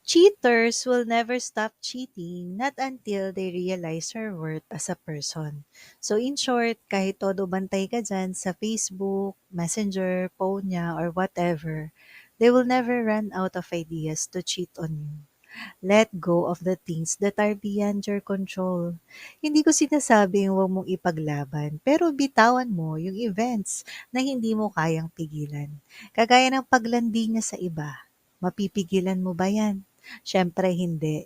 Cheaters will never stop cheating not until they realize her worth as a person. So in short, kahit todo bantay ka dyan sa Facebook, Messenger, phone niya, or whatever, they will never run out of ideas to cheat on you. Let go of the things that are beyond your control. Hindi ko sinasabing huwag mong ipaglaban, pero bitawan mo yung events na hindi mo kayang pigilan. Kagaya ng paglandi niya sa iba. Mapipigilan mo ba yan? Siyempre hindi.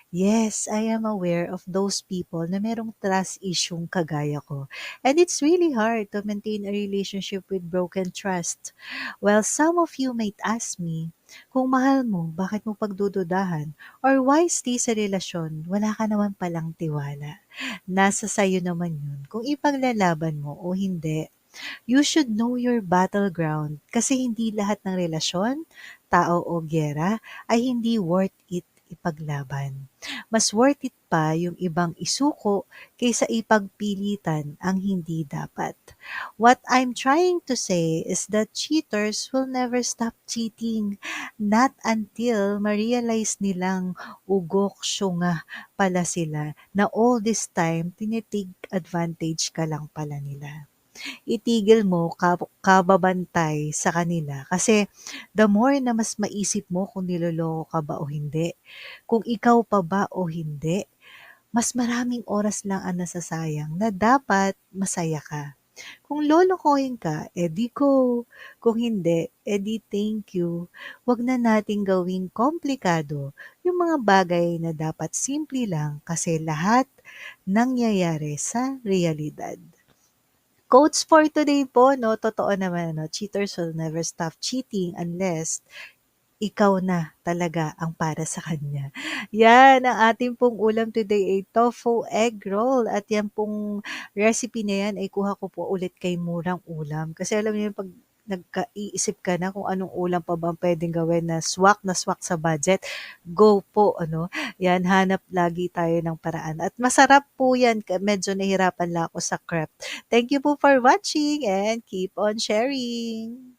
Yes, I am aware of those people na merong trust isyung kagaya ko. And it's really hard to maintain a relationship with broken trust. Well, some of you might ask me, kung mahal mo, bakit mo pagdududahan? Or why stay sa relasyon? Wala ka naman palang tiwala. Nasa sayo naman yun kung ipaglalaban mo o hindi. You should know your battleground kasi hindi lahat ng relasyon, tao o giyera ay hindi worth it ipaglaban. Mas worth it pa yung ibang isuko kaysa ipagpilitan ang hindi dapat. What I'm trying to say is that cheaters will never stop cheating. Not until ma-realize nilang ugok syunga pala sila na all this time tinitake advantage ka lang pala nila. Itigil mo kababantay sa kanila kasi the more na mas maisip mo kung niloloko ka ba o hindi, kung ikaw pa ba o hindi, mas maraming oras lang ang nasasayang na dapat masaya ka. Kung lolokohin ka, edi go. Kung hindi, edi thank you. Huwag na nating gawing komplikado yung mga bagay na dapat simple lang kasi lahat nangyayari sa realidad. Quotes for today po, no, totoo naman, no, cheaters will never stop cheating unless ikaw na talaga ang para sa kanya. Yan, ang ating pong ulam today ay tofu egg roll. At yan pong recipe na yan ay kuha ko po ulit kay Murang Ulam. Kasi alam niyo, pag nagkaiisip ka na kung anong ulam pa ba ang pwedeng gawin na swak sa budget, go po, ano. Yan, hanap lagi tayo ng paraan. At masarap po yan. Medyo nahirapan lang ako sa crepe. Thank you po for watching and keep on sharing.